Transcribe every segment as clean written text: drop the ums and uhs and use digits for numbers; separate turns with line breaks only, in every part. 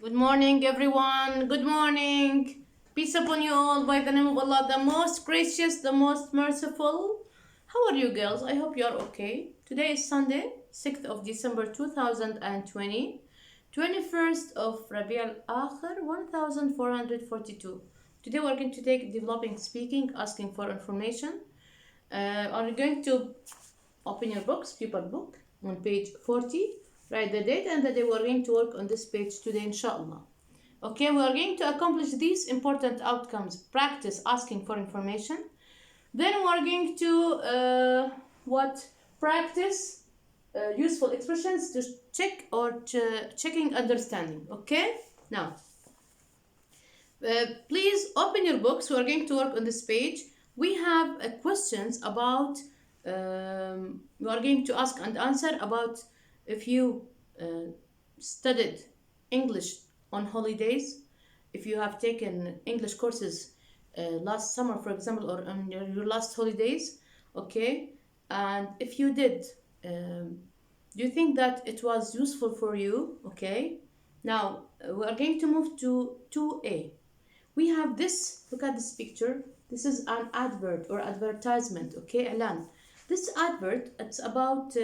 Good morning, everyone. Good morning. Peace upon you all by the name of Allah, the most gracious, the most merciful. How are you, girls? I hope you are okay. Today is Sunday, 6th of December 2020, 21st of Rabi al Akhir 1442. Today we're going to take developing speaking, asking for information. Are you going to open your books, paper book, on page 40? Write the date and the day we're going to work on this page today, inshallah. Okay, we are going to accomplish these important outcomes. Practice asking for information. Then we are going to practice useful expressions to check or checking understanding. Okay, now please open your books. We are going to work on this page. We have questions about. We are going to ask and answer about if you studied English on holidays, if you have taken English courses last summer, for example, or on your last holidays, okay, and if you did, do you think that it was useful for you? Okay, now we are going to move to 2A. We have this, look at this picture. This is an advert or advertisement, okay, Alan. This advert, it's about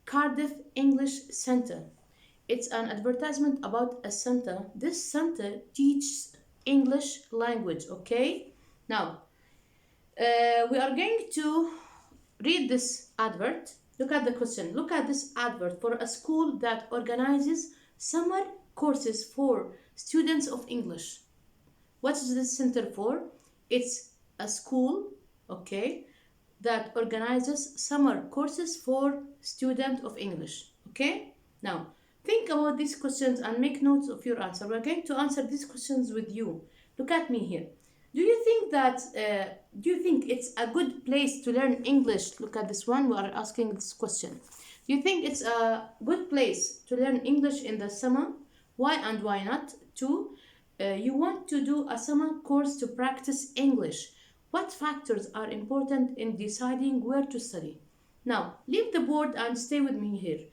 Cardiff English Center. It's an advertisement about a center. This center teaches English language, okay? Now, we are going to read this advert. Look at the question. Look at this advert for a school that organizes summer courses for students of English. What is this center for? It's a school, okay, that organizes summer courses for students of English, okay? Now, think about these questions and make notes of your answer. We're going to answer these questions with you. Look at me here. Do you think it's a good place to learn English? Look at this one. We are asking this question. Do you think it's a good place to learn English in the summer? Why and why not? Two, you want to do a summer course to practice English. What factors are important in deciding where to study? Now, leave the board and stay with me here.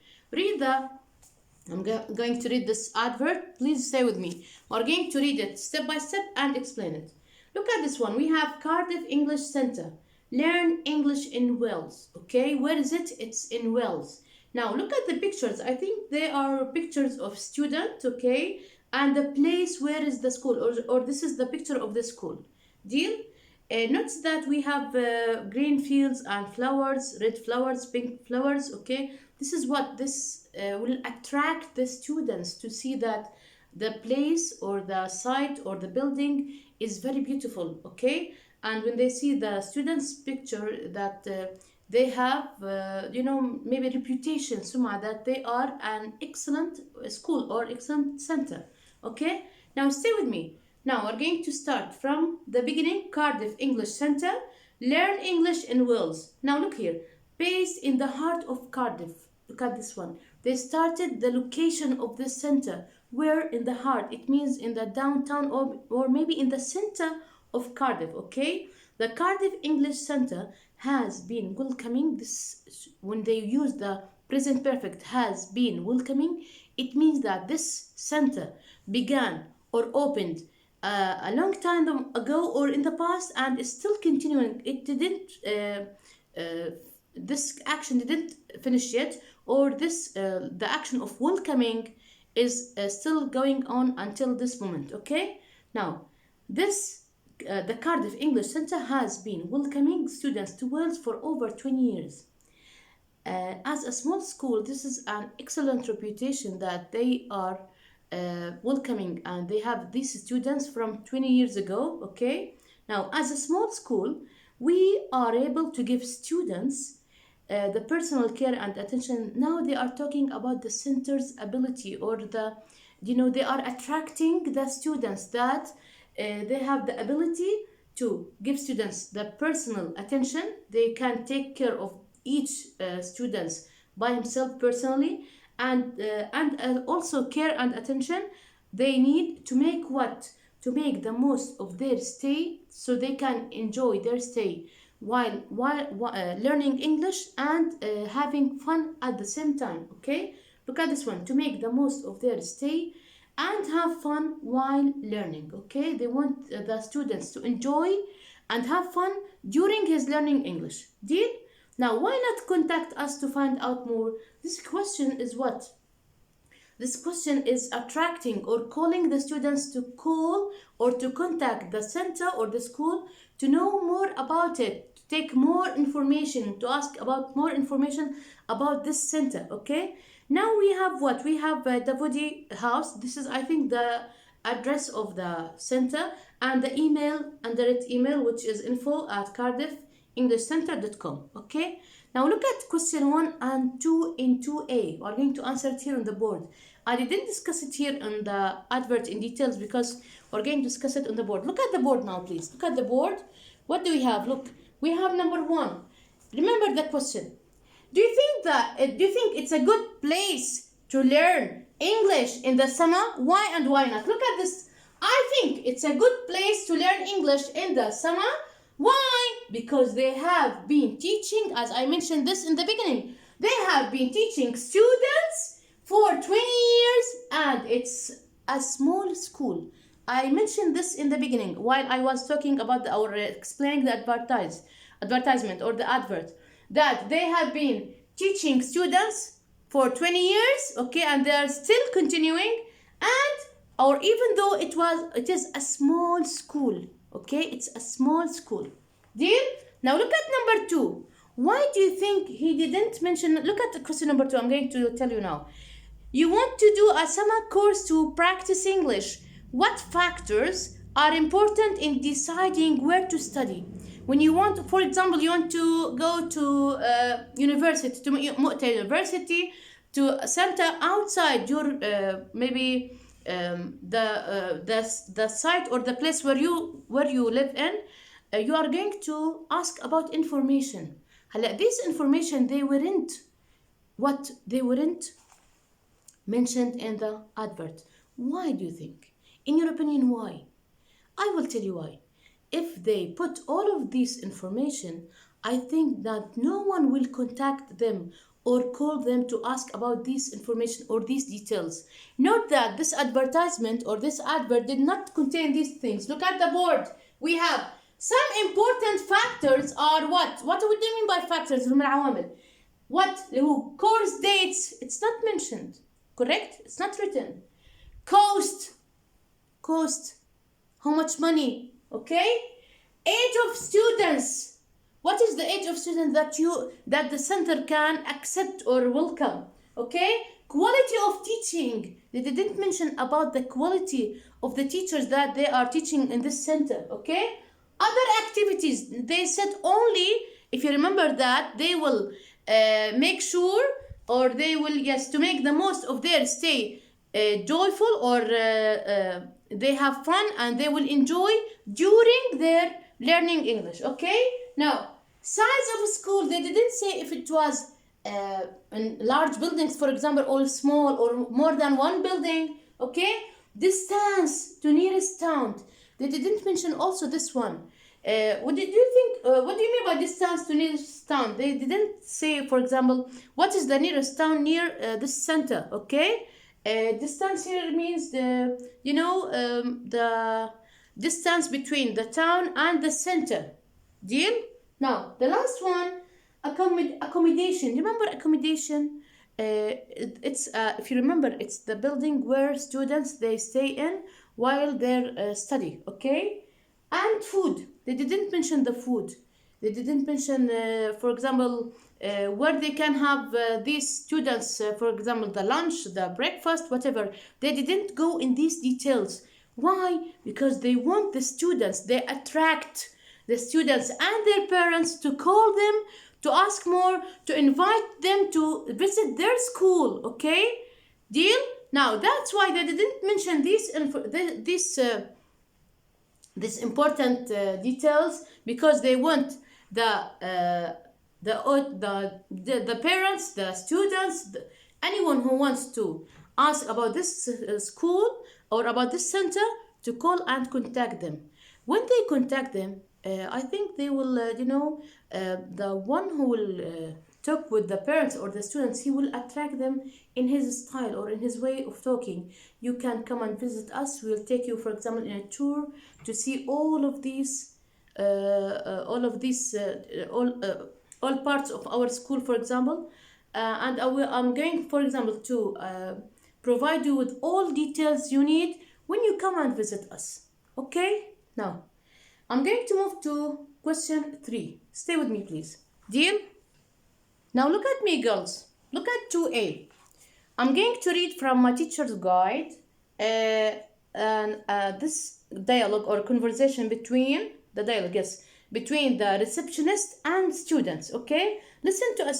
I'm going to read this advert. Please stay with me. We're going to read it step by step and explain it. Look at this one. We have Cardiff English Center. Learn English in Wales. Okay, where is it? It's in Wales. Now, look at the pictures. I think they are pictures of students, okay? And the place where is the school, or this is the picture of the school. Deal? Notice that we have green fields and flowers, red flowers, pink flowers, okay? This is what this will attract the students to see that the place or the site or the building is very beautiful, okay? And when they see the students' picture that they have, maybe reputation, summa, that they are an excellent school or excellent center, okay? Now stay with me. Now we're going to start from the beginning. Cardiff English Center. Learn English in Wales. Now look here. Based in the heart of Cardiff. Look at this one. They started the location of this center. Where in the heart? It means in the downtown or maybe in the center of Cardiff, okay? The Cardiff English Center has been welcoming this. When they use the present perfect has been welcoming, it means that this center began or opened a long time ago or in the past and is still continuing. It didn't, this action didn't finish yet, or the action of welcoming is still going on until this moment, okay? Now, the Cardiff English Center has been welcoming students to Wales for over 20 years. As a small school, this is an excellent reputation that they are welcoming, and they have these students from 20 years ago, okay? Now, as a small school, we are able to give students the personal care and attention. Now they are talking about the center's ability, or they are attracting the students that they have the ability to give students the personal attention. They can take care of each students by himself personally, and also care and attention they need to make to make the most of their stay, so they can enjoy their stay while learning English and having fun at the same time, okay? Look at this one. To make the most of their stay and have fun while learning. Okay, they want the students to enjoy and have fun during his learning English. Deal? Now, why not contact us to find out more? This question is what? This question is attracting or calling the students to call or to contact the center or the school to know more about it, to take more information, to ask about more information about this center. Okay, now we have what? We have Davudi House. This is, I think, the address of the center and the email, under it email, which is info@cardiffelenglishcenter.com. Okay, now look at question 1 and 2 in 2A. We are going to answer it here on the board. I didn't discuss it here on the advert in details because we're going to discuss it on the board. Look at the board now, please. Look at the board. What do we have? Look, we have number 1. Remember the question. Do you think it's a good place to learn English in the summer? Why and why not? Look at this. I think it's a good place to learn English in the summer. Why? Because they have been teaching, as I mentioned this in the beginning, they have been teaching students for 20 years and it's a small school. I mentioned this in the beginning while I was talking about or explaining the advertisement or the advert, that they have been teaching students for 20 years, okay, and they are still continuing, and or even though it is a small school, okay, it's a small school. Deal? Now look at number 2. Why do you think he didn't mention? Look at the question number 2. I'm going to tell you now. You want to do a summer course to practice English. What factors are important in deciding where to study? When you want, for example, you want to go to university, to Mu'ta University, to a center outside your maybe the site or the place where you live in, you are going to ask about information. This information they weren't mentioned in the advert. Why do you think? In your opinion, why? I will tell you why. If they put all of this information, I think that no one will contact them or call them to ask about this information or these details. Note that this advertisement or this advert did not contain these things. Look at the board. We have some important factors are what? What do we mean by factors? What? Course dates? It's not mentioned. Correct? It's not written. Cost. How much money? Okay? Age of students. What is the age of students that the center can accept or welcome? Okay? Quality of teaching. They didn't mention about the quality of the teachers that they are teaching in this center. Okay? Other activities. They said only, if you remember that, they will make sure, or they will, yes, to make the most of their stay joyful, or they have fun and they will enjoy during their learning English. Okay? Now, size of school, they didn't say if it was in large buildings, for example, or small, or more than one building. Okay? Distance to nearest town. They didn't mention also this one. What do you mean by distance to nearest town? They didn't say, for example, what is the nearest town near this center. Okay? Distance here means the distance between the town and the center. Deal? Now, the last one, accommodation. Remember accommodation? It's if you remember, it's the building where students they stay in while they study. Okay? And food. They didn't mention the food. They didn't mention, for example, where they can have these students, for example, the lunch, the breakfast, whatever. They didn't go in these details. Why? Because they want the students, they attract the students and their parents to call them, to ask more, to invite them to visit their school. Okay? Deal? Now, that's why they didn't mention these important details, because they want the parents, the students, anyone who wants to ask about this school or about this center to call and contact them. When they contact them, I think they will, the one who will talk with the parents or the students, he will attract them in his style or in his way of talking. You can come and visit us. We'll take you, for example, in a tour to see all of these, all parts of our school, for example. And I'm going, for example, to provide you with all details you need when you come and visit us. Okay? Now, I'm going to move to question 3. Stay with me, please. Deal? Now look at me, girls. Look at 2A. I'm going to read from my teacher's guide this dialogue or conversation between the receptionist and students. Okay? Listen to a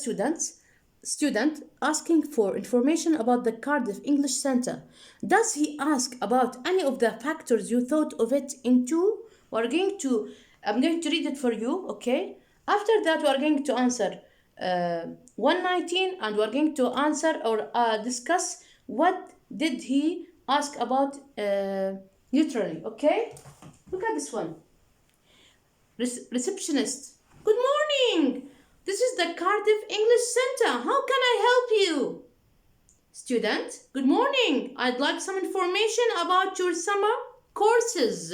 student asking for information about the Cardiff English Centre. Does he ask about any of the factors you thought of it in 2? I'm going to read it for you, okay? After that, we are going to answer 119, and we are going to answer or discuss what did he ask about neutrally, okay? Look at this one. Receptionist. Good morning. This is the Cardiff English Centre. How can I help you? Student. Good morning. I'd like some information about your summer courses.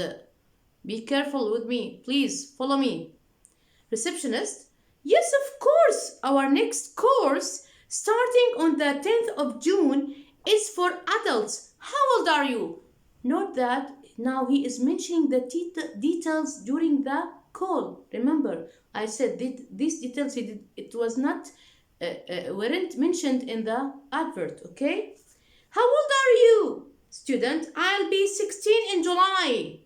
Be careful with me. Please follow me. Receptionist. Yes, of course. Our next course, starting on the 10th of June, is for adults. How old are you? Note that now he is mentioning the details during the call. Remember, I said these details, it was not, weren't mentioned in the advert, okay? How old are you? Student, I'll be 16 in July.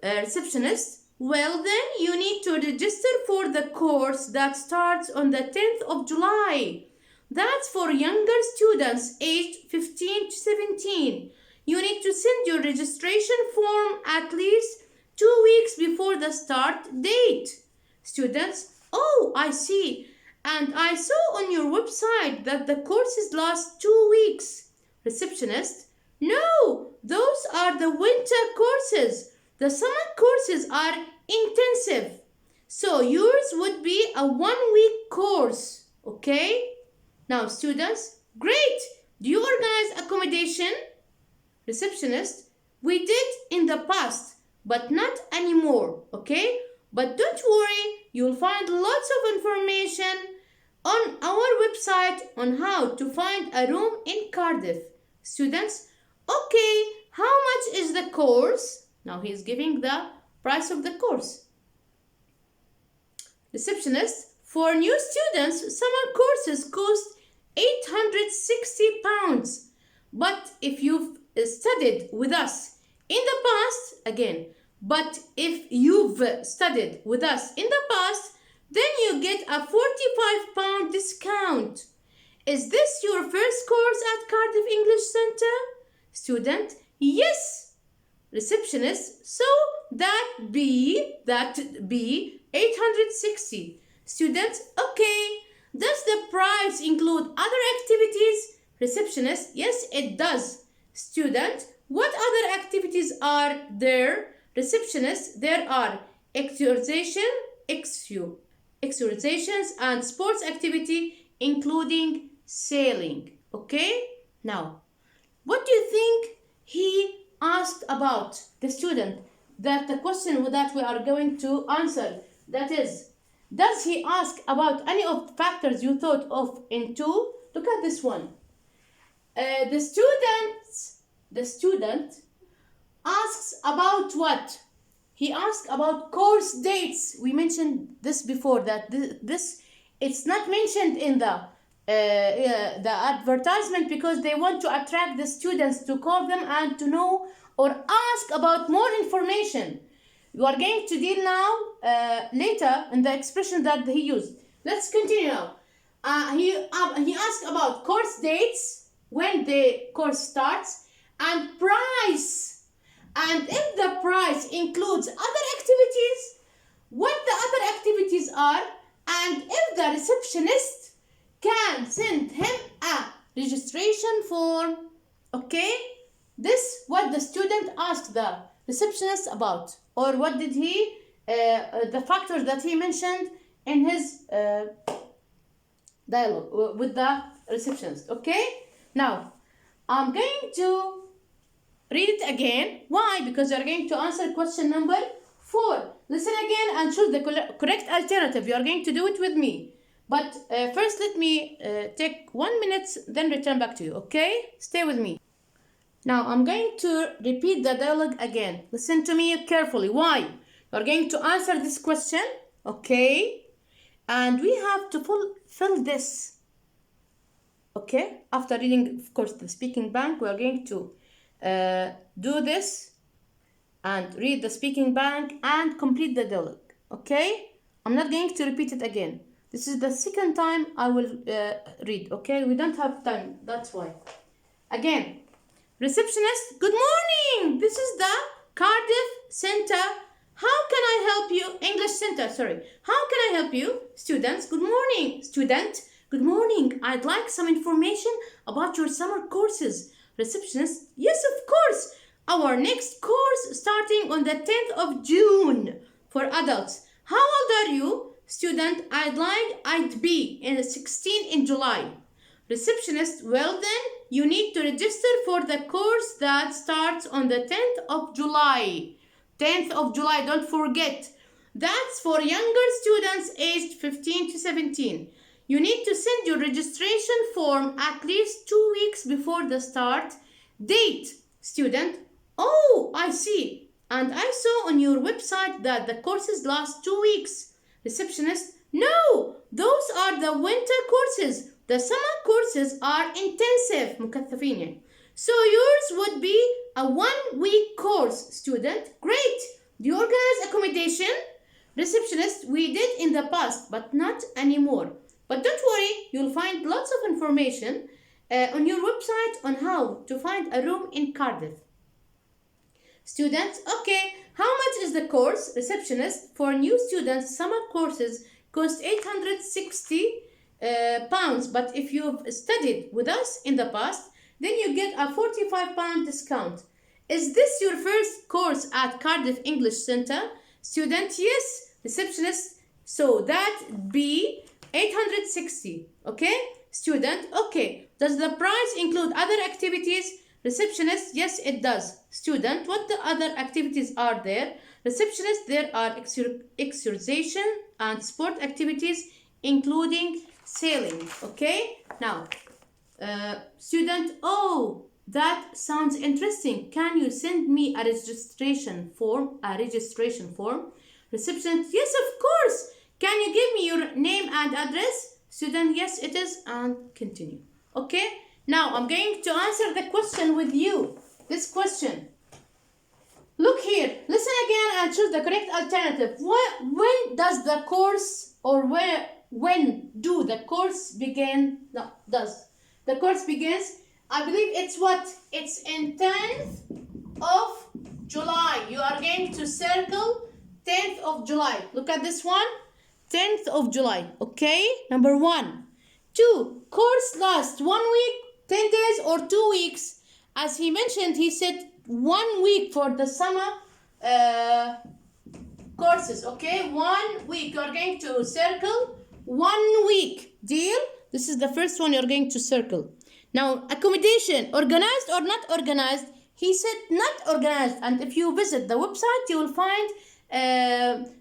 Receptionist, well then you need to register for the course that starts on the 10th of July. That's for younger students aged 15 to 17. You need to send your registration form at least 2 weeks before the start date. Students, oh, I see. And I saw on your website that the courses last 2 weeks. Receptionist, no, those are the winter courses. The summer courses are intensive. So yours would be a 1-week course, okay? Now students, great. Do you organize accommodation? Receptionist, we did in the past, but not anymore, okay? But don't worry, you'll find lots of information on our website on how to find a room in Cardiff. Students, okay, how much is the course? Now he's giving the price of the course. Receptionist, for new students, summer courses cost £860. But if you've studied with us in the past, but if you've studied with us in the past, then you get a £45 discount. Is this your first course at Cardiff English Centre? Student, yes. Receptionist, so that be 860. Students, okay. Does the price include other activities? Receptionist, yes, it does. Student, what other activities are there? Receptionist, there are exercises and sports activity, including sailing. Okay? Now, what do you think he asked about the student? That the question that we are going to answer, that is, does he ask about any of the factors you thought of in 2? Look at this one. The student asks about what? He asked about course dates. We mentioned this before, that this it's not mentioned in the advertisement because they want to attract the students to call them and to know or ask about more information. You are going to deal now later in the expression that he used. Let's continue now. He asked about course dates, when the course starts, and price. And if the price includes other activities, what the other activities are, and if the receptionist can send him a registration form. Okay? This what the student asked the receptionist about, or what did he, the factors that he mentioned in his dialogue with the receptionist. Okay? Now, I'm going to read it again. Why? Because you're going to answer question number 4. Listen again and choose the correct alternative. You are going to do it with me. But first, let me take 1 minute, then return back to you. Okay? Stay with me. Now, I'm going to repeat the dialogue again. Listen to me carefully. Why? You're going to answer this question. Okay? And we have to fill this. Okay? After reading, of course, the speaking bank, we are going to do this and read the speaking bank and complete the dialogue. Okay? I'm not going to repeat it again. This is the second time I will read. Okay? We don't have time. That's why. Again. Receptionist, good morning. This is the Cardiff Center. How can I help you? English Center, sorry. How can I help you? Students, good morning. Student, good morning. I'd like some information about your summer courses. Receptionist, yes, of course. Our next course starting on the 10th of June for adults. How old are you? Student, I'd be in 16 in July. Receptionist, well then, you need to register for the course that starts on the 10th of July. 10th of July, don't forget. That's for younger students aged 15 to 17. You need to send your registration form at least 2 weeks before the start date. Student, oh, I see. And I saw on your website that the courses last 2 weeks. Receptionist, no, those are the winter courses. The summer courses are intensive, مكثفين يعني. So yours would be a 1-week course, student. Great. Do you organize accommodation? Receptionist, we did in the past, but not anymore. But don't worry, you'll find lots of information on your website on how to find a room in Cardiff. Students, okay, how much is the course? Receptionist, for new students, summer courses cost £860. But if you've studied with us in the past, then you get a £45 discount. Is this your first course at Cardiff English Center? Student, yes. Receptionist, so that be 860. Okay? Student, okay. Does the price include other activities? Receptionist, yes, it does. Student, what the other activities are there? Receptionist, there are exercise and sport activities, including sailing. Okay? Now, student, oh, that sounds interesting. Can you send me a registration form? Receptionist, yes, of course. Can you give me your name and address? Student, yes, it is, and continue. Okay? Now, I'm going to answer the question with you. This question. Look here. Listen again and choose the correct alternative. When does the course, or when do the course begin? No, does. The course begins, I believe it's what? It's in 10th of July. You are going to circle 10th of July. Look at this one. 10th of July. Okay? Number 1. 2. Course lasts 1 week, 10 days, or 2 weeks. As he mentioned, he said 1 week for the summer courses. Okay? 1 week. You are going to circle 1 week. Deal? This is the first one you're going to circle. Now, accommodation, organized or not organized? He said not organized. And if you visit the website, you will find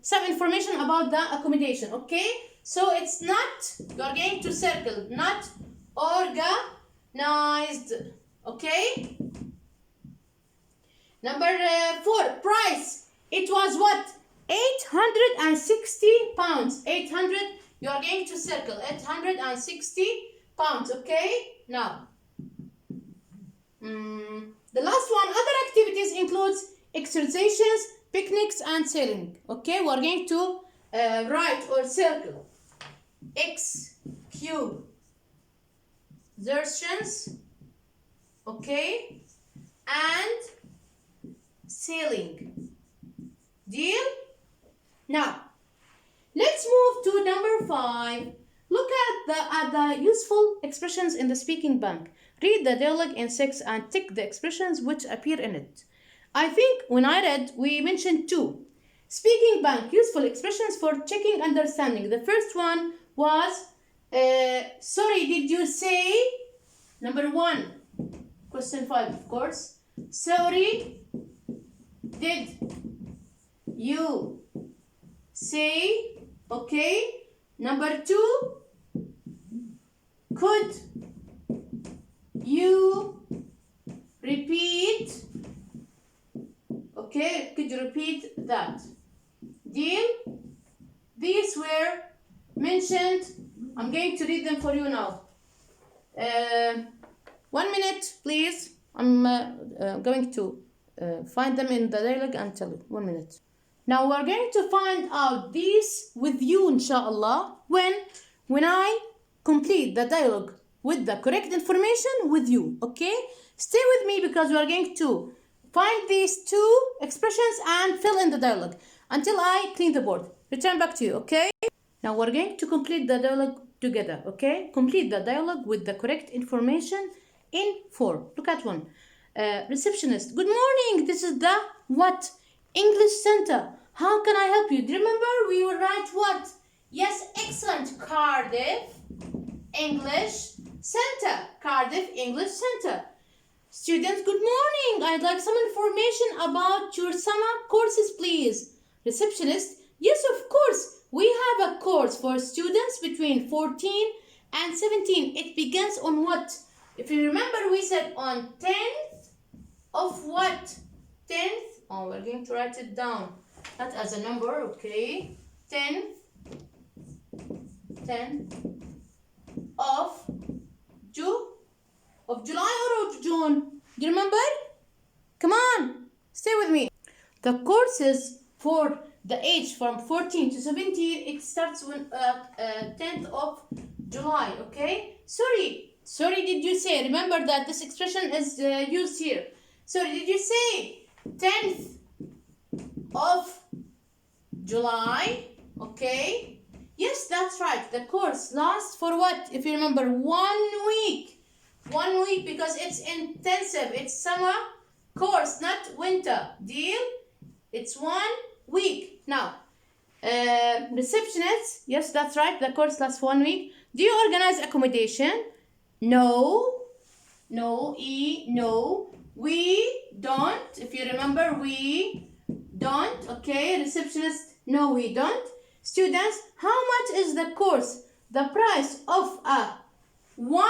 some information about the accommodation. Okay? So it's not, you're going to circle, not organized. Okay? Number 4, price. It was what? £860. 800. You are going to circle £860. Okay? Now, the last one, other activities includes exercises, picnics, and sailing. Okay? We are going to write or circle exertions. Okay? And sailing. Deal? Now, let's move to number 5. Look at the useful expressions in the speaking bank. Read the dialogue in 6 and tick the expressions which appear in it. I think when I read, we mentioned 2. Speaking bank, useful expressions for checking understanding. The first one was Sorry, did you say? Number 1. Question 5, of course. Sorry, did you say? Okay. Number 2. Could you repeat? Okay, could you repeat that? Deal? These were mentioned. I'm going to read them for you now. 1 minute, please. I'm going to find them in the dialogue and tell you. 1 minute. Now we're going to find out these with you, inshallah, when I complete the dialogue with the correct information with you. Okay? Stay with me because we are going to find these 2 expressions and fill in the dialogue until I clean the board. Return back to you, okay? Now we're going to complete the dialogue together, okay? Complete the dialogue with the correct information in 4. Look at 1. Receptionist, good morning. This is the what? English Center. How can I help you? Do you remember we will write what? Yes, excellent. Cardiff English Center. Cardiff English Center. Students, good morning. I'd like some information about your summer courses, please. Receptionist, yes, of course. We have a course for students between 14 and 17. It begins on what? If you remember, we said on 10th of what? 10th. Oh, we're going to write it down. Not as a number, okay? 10th of July or of June? Do you remember? Come on, stay with me. The courses for the age from 14 to 17, it starts when 10th of July, okay? Sorry, did you say? Remember that this expression is used here. Sorry, did you say 10th of July? Okay. Yes, that's right. The course lasts for what? If you remember, 1 week. 1 week because it's intensive. It's summer course, not winter. Deal? It's 1 week. Now, receptionist. Yes, that's right. The course lasts 1 week. Do you organize accommodation? No. No. We don't. If you remember, we don't. Okay. Receptionist. No, we don't. Students, how much is the course? The price of a 1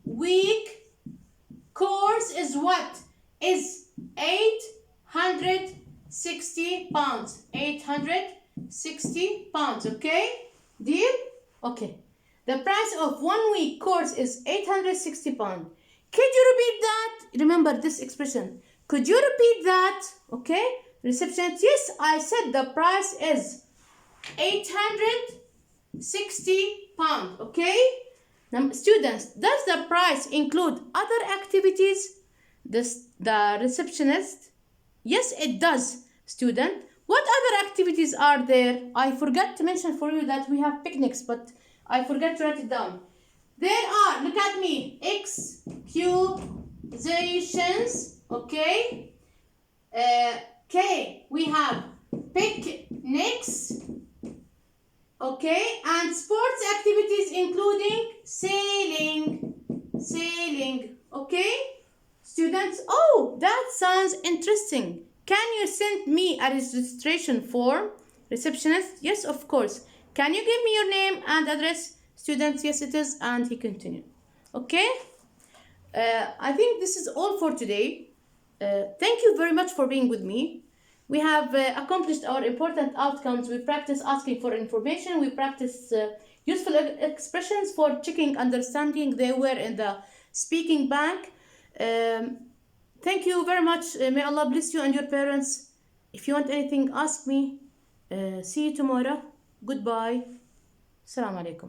week course is what? Is 860 pounds. 860 pounds. Okay? Deal? Okay. The price of 1 week course is 860 pounds. Could you repeat that? Remember this expression. Could you repeat that? Okay? Receptionist, yes, I said the price is 860 pounds. Okay? Now, students, does the price include other activities? The receptionist, yes, it does. Student, what other activities are there? I forgot to mention for you that we have picnics, but I forgot to write it down. There are, look at me, excusations, okay? K, we have picnics, okay? And sports activities including sailing, okay? Students, oh, that sounds interesting. Can you send me a registration form? Receptionist, yes, of course. Can you give me your name and address? Students, yes, it is. And he continued. Okay? I think this is all for today. Thank you very much for being with me. We have accomplished our important outcomes. We practice asking for information. We practice useful expressions for checking understanding. They were in the speaking bank. Thank you very much. May Allah bless you and your parents. If you want anything, ask me. See you tomorrow. Goodbye. Assalamu alaikum.